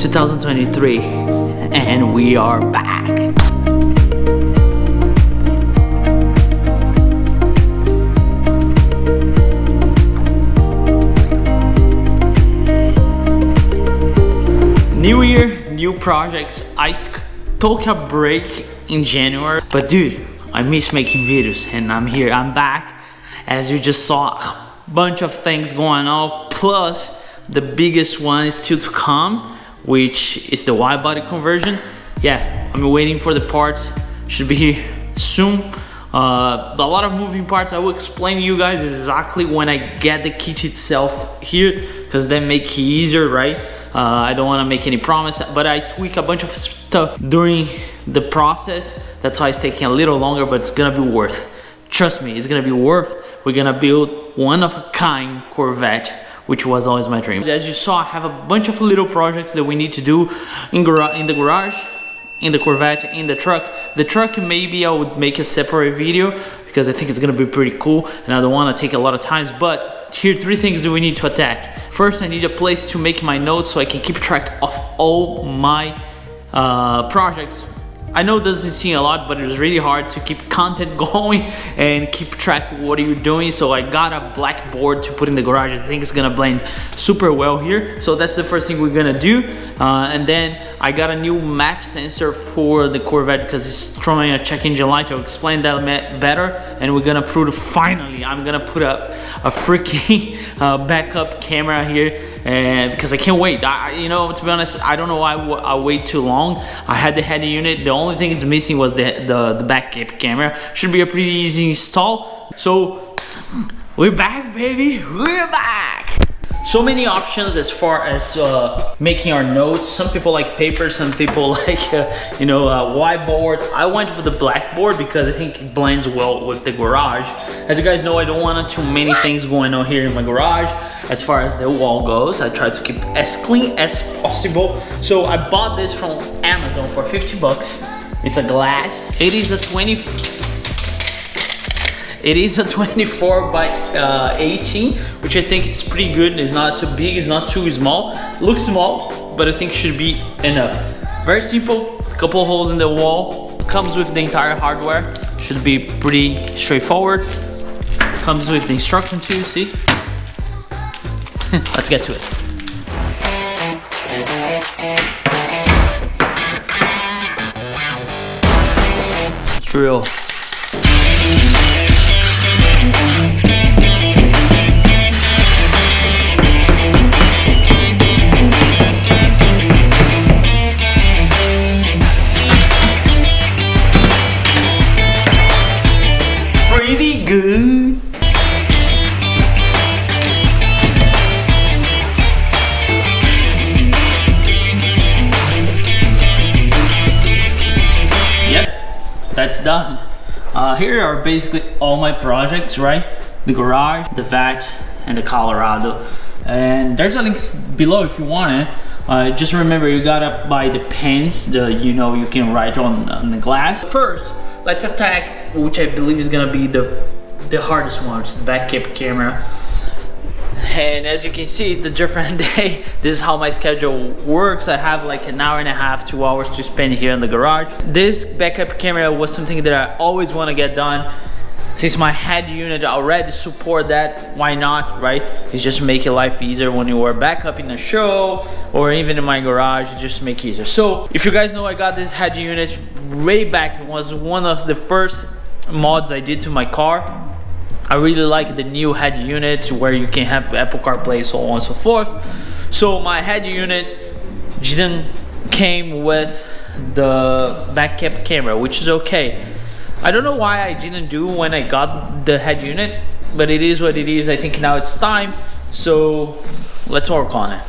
2023, and we are back. New year, new projects. I took a break in January, but dude, I miss making videos, and I'm here, I'm back. As you just saw, a bunch of things going on, plus the biggest one is still to come, which is the wide body conversion. Yeah, I'm waiting for the parts, should be here soon. A lot of moving parts. I will explain to you guys exactly when I get the kit itself here, because then make it easier, right? I don't want to make any promise, but I tweak a bunch of stuff during the process. That's why it's taking a little longer, but it's gonna be worth. Trust me, it's gonna be worth. We're gonna build one of a kind Corvette, which was always my dream. As you saw, I have a bunch of little projects that we need to do in the garage, in the Corvette, in the truck. The truck, maybe I would make a separate video because I think it's gonna be pretty cool and I don't wanna take a lot of time, but here are 3 things that we need to attack. First, I need a place to make my notes so I can keep track of all my projects. I know this doesn't seem a lot, but it's really hard to keep content going and keep track of what you're doing. So I got a blackboard to put in the garage. I think it's gonna blend super well here. So that's the first thing we're gonna do. And then I got a new math sensor for the Corvette because it's throwing a check engine light. I'll explain that better. And we're gonna put, finally, I'm gonna put up a freaking backup camera here. And because I can't wait, you know, to be honest, I don't know why I wait too long. I had the head unit. The only thing it's missing was the backup camera. Should be a pretty easy install. So we're back, baby. We're back. So many options as far as making our notes. Some people like paper, some people like you know, whiteboard. I went for the blackboard because I think it blends well with the garage. As you guys know, I don't want too many things going on here in my garage. As far as the wall goes, I try to keep as clean as possible. So I bought this from Amazon for 50 bucks. It's a glass. It is a 24 by 18, which I think it's pretty good. It's not too big, it's not too small. It looks small, but I think it should be enough. Very simple, a couple holes in the wall. Comes with the entire hardware. Should be pretty straightforward. Comes with the instruction too, see? Let's get to it. Let's drill. Pretty good. That's done. Here are basically all my projects, right? The garage, the vat, and the Colorado. And there's a link below if you want it. Just remember, you gotta buy the pens, you know, you can write on the glass. First, let's attack, which I believe is gonna be the hardest one, which is the backup camera. And as you can see, it's a different day. This is how my schedule works. I have like an hour and a half, 2 hours to spend here in the garage. This backup camera was something that I always want to get done. Since my head unit already support that, why not, right? It's just making life easier when you are backup in a show or even in my garage, just make it easier. So if you guys know, I got this head unit way back. It was one of the first mods I did to my car. I really like the new head units where you can have Apple CarPlay, so on and so forth. So my head unit didn't came with the backup camera, which is okay. I don't know why I didn't do when I got the head unit, but it is what it is. I think now it's time, so let's work on it.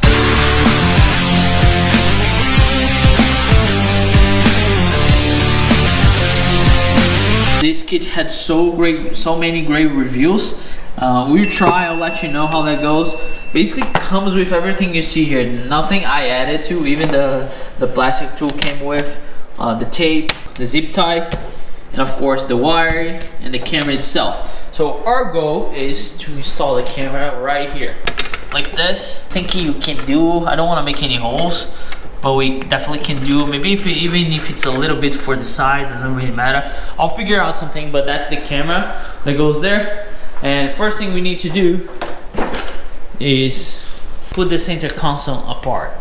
This kit had so many great reviews. We'll try, I'll let you know how that goes. Basically comes with everything you see here. Nothing I added to, even the plastic tool came with, the tape, the zip tie, and of course the wire and the camera itself. So our goal is to install the camera right here. Like this, thinking you can do, I don't want to make any holes, but we definitely can do maybe even if it's a little bit for the side, doesn't really matter. I'll figure out something, but that's the camera that goes there. And first thing we need to do is put the center console apart.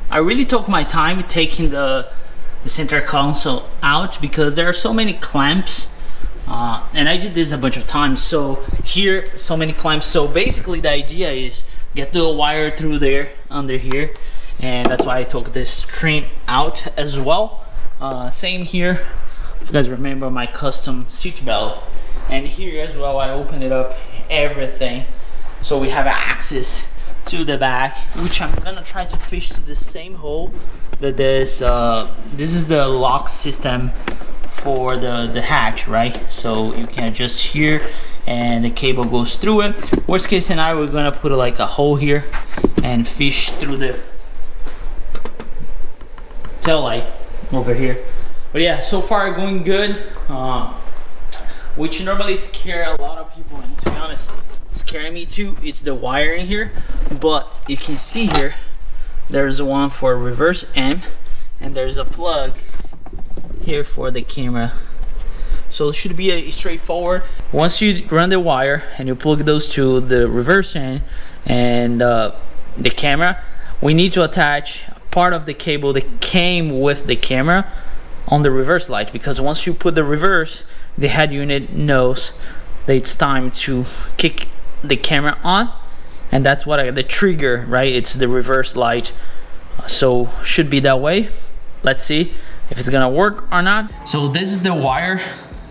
I really took my time taking the center console out because there are so many clamps, and I did this a bunch of times. So here, so many clamps. So basically the idea is get the wire through there, under here, and that's why I took this string out as well. Same here, if you guys remember my custom seat belt. And here as well, I open it up, everything. So we have access to the back, which I'm gonna try to fish to the same hole that this is the lock system for the hatch, right? So you can adjust here and the cable goes through it. Worst case scenario, we're gonna put like a hole here and fish through the tail light over here. But yeah, so far going good, which normally scare a lot of people, and to be honest, scaring me too. It's the wiring here, but you can see here there's one for reverse amp, and there's a plug here for the camera. So it should be a straightforward. Once you run the wire and you plug those to the reverse amp and the camera, we need to attach part of the cable that came with the camera on the reverse light, because once you put the reverse, the head unit knows that it's time to kick the camera on, and that's what the trigger, right? It's the reverse light. So should be that way. Let's see if it's gonna work or not. So this is the wire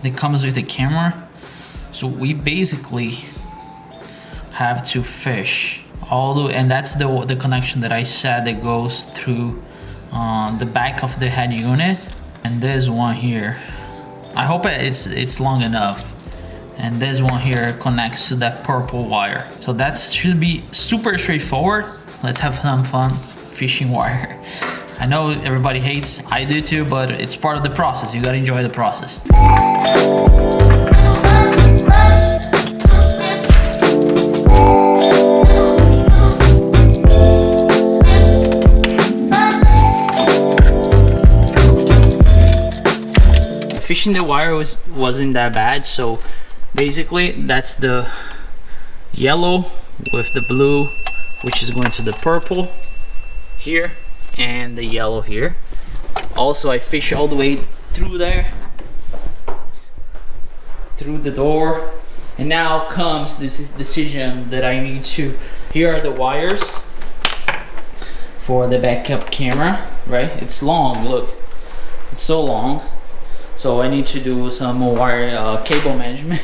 that comes with the camera. So we basically have to fish all the way, and that's the connection that I said that goes through the back of the head unit, and this one here, I hope it's long enough. And this one here connects to that purple wire. So that should be super straightforward. Let's have some fun fishing wire. I know everybody hates, I do too, but it's part of the process. You gotta enjoy the process. Fishing the wire wasn't that bad. So basically that's the yellow with the blue, which is going to the purple here, and the yellow here. Also, I fish all the way through there, through the door, and now comes this decision that I need to. Here are the wires for the backup camera, right? It's long, look, it's so long. So I need to do some wire cable management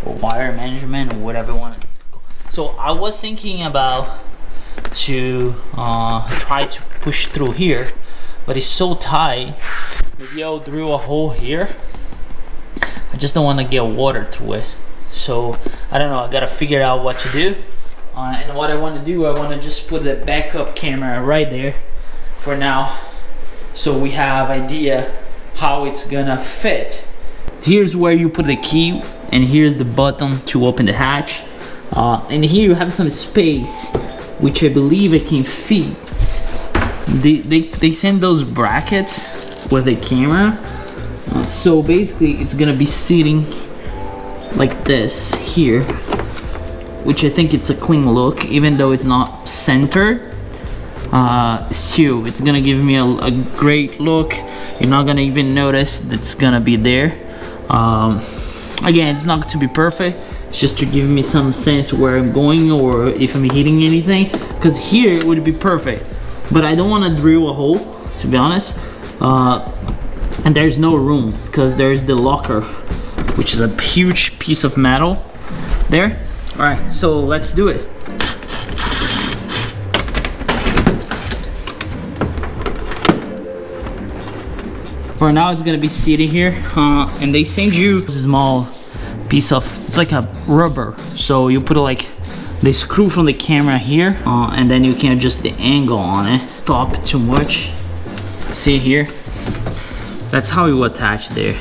or wire management or whatever you want to call. So I was thinking about to try to push through here, but it's so tight. Maybe I'll drill a hole here. I just don't want to get water through it. So I don't know, I gotta figure out what to do. And what I want to do, I want to just put the backup camera right there for now, so we have idea how it's gonna fit. Here's where you put the key, and here's the button to open the hatch, and here you have some space, which I believe it can fit. They send those brackets with the camera, so basically it's gonna be sitting like this here, which I think it's a clean look, even though it's not centered. Still, it's gonna give me a great look. You're not gonna even notice that's gonna be there. Again, it's not to be perfect, it's just to give me some sense where I'm going or if I'm hitting anything, because here it would be perfect, but I don't want to drill a hole, to be honest. And there's no room because there's the locker, which is a huge piece of metal there. All right, so let's do it. For now, it's gonna be sitting here, and they send you a small piece of, it's like a rubber. So you put like the screw from the camera here, and then you can adjust the angle on it. Top too much. See here? That's how you attach there.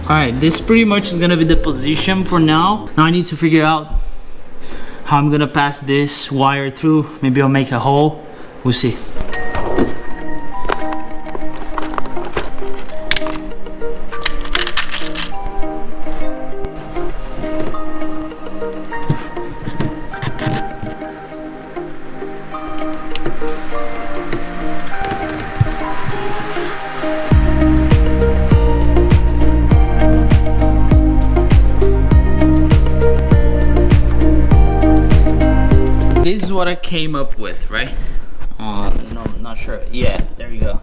All right, this pretty much is gonna be the position for now. Now I need to figure out how I'm gonna pass this wire through. Maybe I'll make a hole. We'll see. This is what I came up with, right? No, I'm not sure. Yeah, there you go.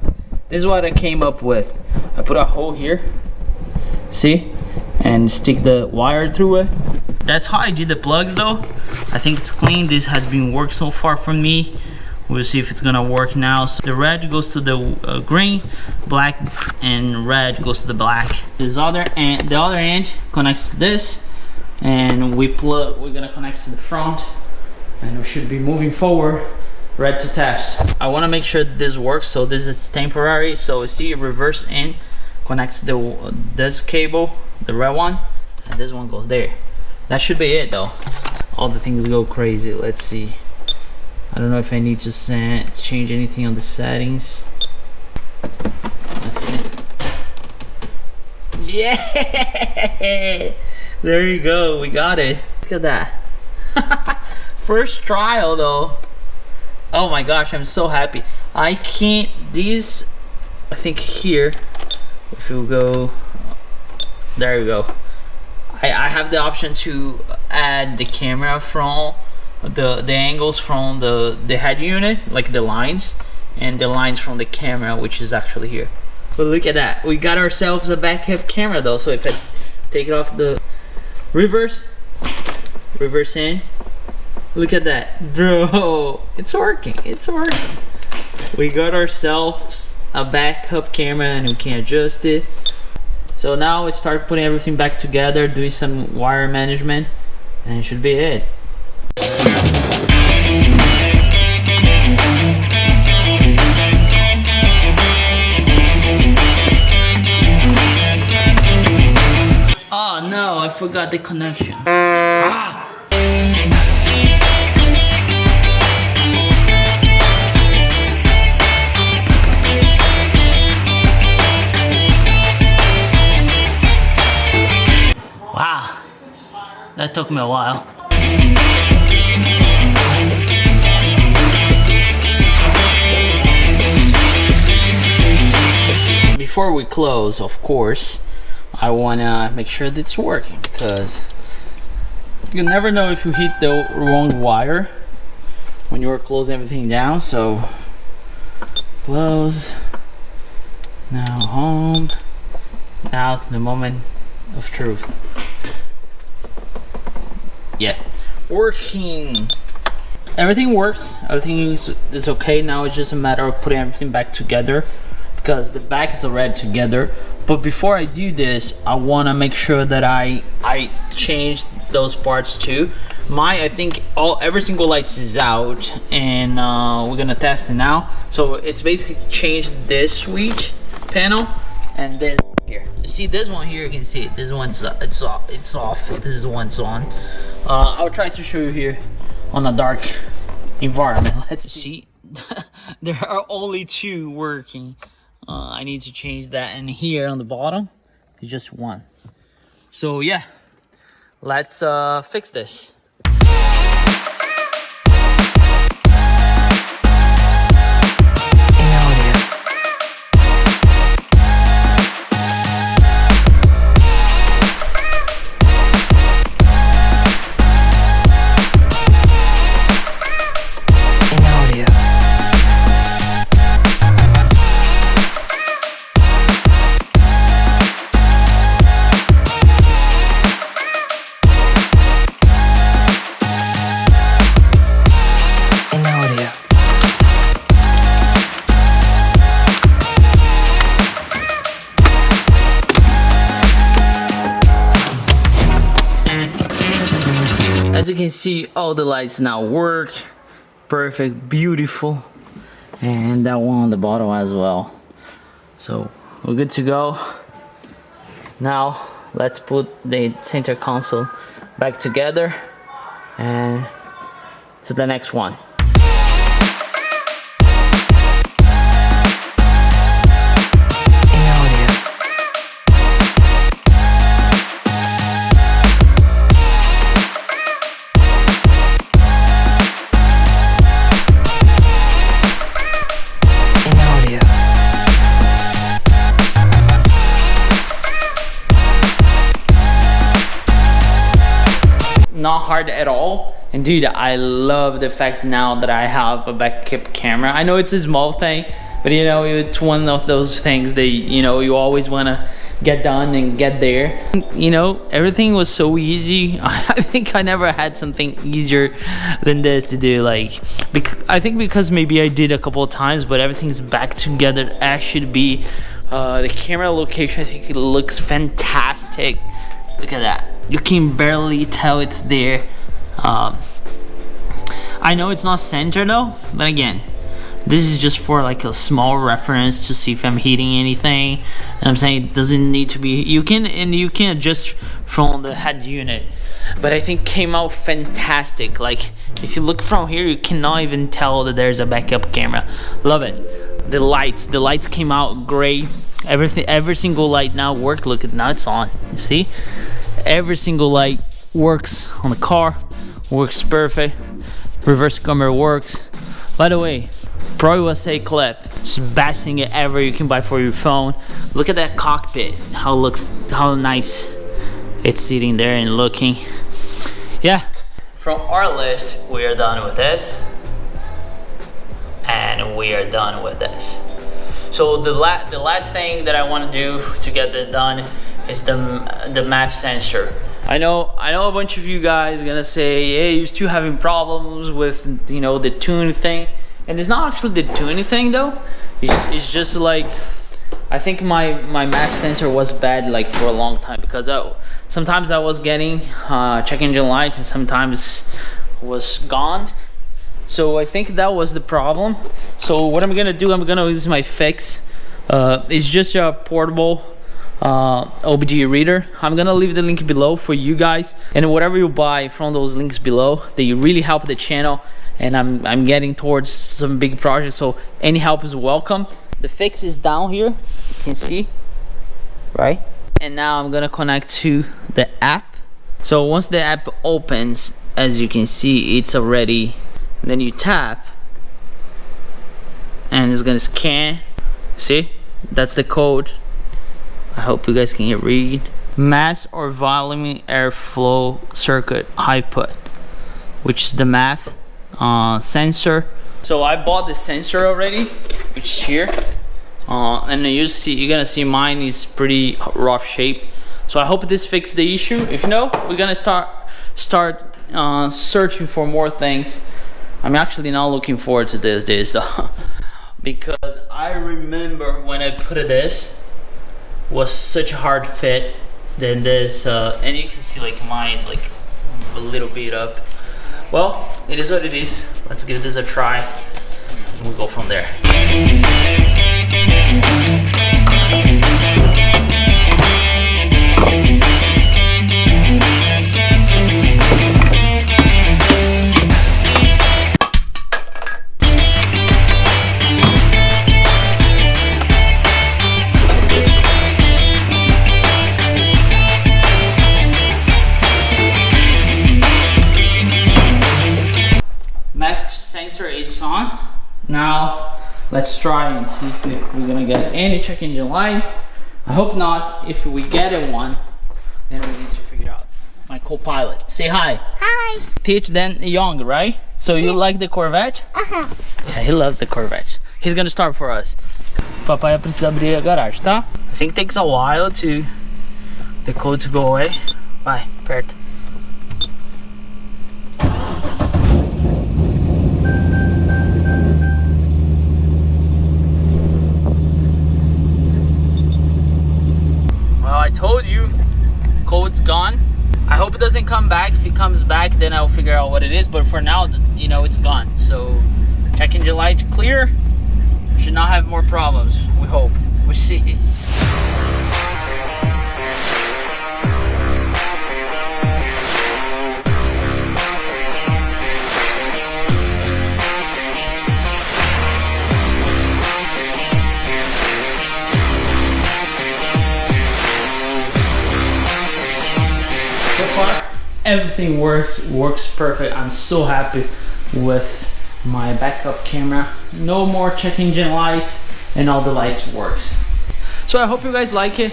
This is what I came up with. I put a hole here, see? And stick the wire through it. That's how I did the plugs though. I think it's clean. This has been worked so far for me. We'll see if it's gonna work now. So the red goes to the green, black and red goes to the black. This other end, the other end connects to this, and we're gonna connect to the front. And we should be moving forward, ready to test. I want to make sure that this works, so this is temporary. So see, reverse in connects this cable, the red one, and this one goes there. That should be it though. All the things go crazy. Let's see. I don't know if I need to change anything on the settings. Let's see. Yeah! There you go, we got it. Look at that. First trial though. Oh my gosh, I'm so happy. I can't, these, I think here, if you go, there you go. I have the option to add the camera from the angles from the head unit, like the lines, and the lines from the camera, which is actually here. But look at that, we got ourselves a backup camera though. So if I take it off the reverse in, look at that, bro. It's working. It's working. We got ourselves a backup camera and we can adjust it. So now we start putting everything back together, doing some wire management, and it should be it. Oh no, I forgot the connection. Ah! Wow, that took me a while. Before we close, of course, I wanna make sure that it's working, because you never know if you hit the wrong wire when you're closing everything down. So close, now home, now to the moment of truth. Yeah, working. Everything works. Everything is okay now. It's just a matter of putting everything back together, because the back is already together. But before I do this, I want to make sure that I change those parts too. I think every single light is out, and we're gonna test it now. So it's basically change this switch panel and this here. You see this one here, you can see it. This one's it's off. This is one's on. I'll try to show you here on a dark environment. Let's see. There are only two working. I need to change that, and here on the bottom it's just one. So yeah, let's fix this. As you can see, all the lights now work. Perfect, beautiful. And that one on the bottom as well. So we're good to go. Now let's put the center console back together and to the next one. Not hard at all. And dude, I love the fact now that I have a backup camera. I know it's a small thing, but you know, it's one of those things that, you know, you always want to get done and get there. You know, everything was so easy. I think I never had something easier than this to do. Like, I think because maybe I did a couple of times, but everything's back together as should be. The camera location, I think it looks fantastic. Look at that. You can barely tell it's there. I know it's not centered though, but again, this is just for like a small reference to see if I'm hitting anything. And I'm saying it doesn't need to be. You can adjust from the head unit, but I think came out fantastic. Like if you look from here, you cannot even tell that there's a backup camera. Love it. The lights came out great. Every single light now worked. Look at now it's on. You see? Every single light works on the car, works perfect. Reverse camera works. By the way, Pro USA clip, it's the best thing ever you can buy for your phone. Look at that cockpit, how nice it's sitting there and looking. Yeah. From our list, we are done with this, and we are done with this. So the last thing that I want to do to get this done is the MAF sensor. I know a bunch of you guys are gonna say, hey, you're still having problems with, you know, the tune thing. And it's not actually the tuning thing though. It's just like, I think my MAF sensor was bad like for a long time, because sometimes I was getting check engine light and sometimes was gone. So I think that was the problem. So what I'm gonna do, I'm gonna use my fix. It's just a portable OBD reader. I'm gonna leave the link below for you guys, and whatever you buy from those links below, they really help the channel, and I'm getting towards some big projects, so any help is welcome. The fix is down here, you can see, right? And now I'm gonna connect to the app. So once the app opens, as you can see, it's already, then you tap and it's gonna scan. See, that's the code. I hope you guys can read. Mass or volume airflow circuit output, which is the MAF sensor. So I bought the sensor already, which is here, and you're gonna see mine is pretty rough shape. So I hope this fixed the issue. If no, we're gonna start searching for more things. I'm actually not looking forward to this though, because I remember when I put this was such a hard fit. Then this, and you can see like mine's like a little beat up. Well, it is what it is. Let's give this a try, and we'll go from there. Sensor it's on. Now let's try and see if we're gonna get any check engine light. I hope not. If we get one, then we need to figure out. My co-pilot, say hi. Hi. Teach Dan Young, right? So you like the Corvette? Uh-huh. Yeah, he loves the Corvette. He's gonna start for us. Papai precisa abrir a garagem, tá? I think it takes a while to the code to go away. Vai, perto. I told you, code's gone. I hope it doesn't come back. If it comes back, then I'll figure out what it is. But for now, you know, it's gone. So check engine light clear. Should not have more problems. We hope. We'll see. So far, everything works perfect. I'm so happy with my backup camera. No more check engine lights, and all the lights works. So I hope you guys like it.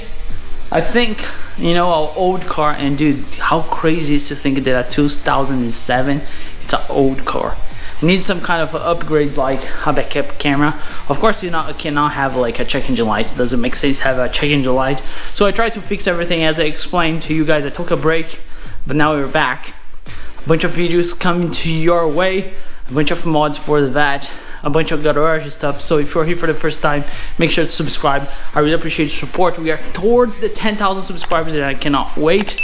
I think, you know, our old car, and dude, how crazy is to think that a 2007, it's an old car. You need some kind of upgrades like a backup camera. Of course, you cannot have like a check engine light. It doesn't make sense to have a check engine light. So I tried to fix everything as I explained to you guys. I took a break, but now we're back. A bunch of videos coming to your way, a bunch of mods for the Vette, a bunch of garage stuff. So if you're here for the first time, make sure to subscribe. I really appreciate your support. We are towards the 10,000 subscribers and I cannot wait.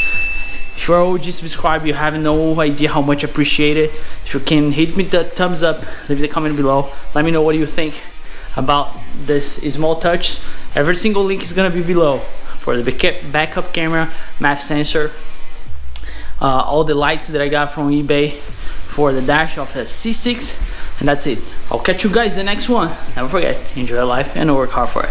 If you're OG subscriber, you have no idea how much I appreciate it. If you can hit me the thumbs up, leave the comment below. Let me know what you think about this small touch. Every single link is gonna be below for the backup camera, math sensor, all the lights that I got from eBay for the dash of a C6, and that's it. I'll catch you guys in the next one. Never forget, enjoy life and work hard for it.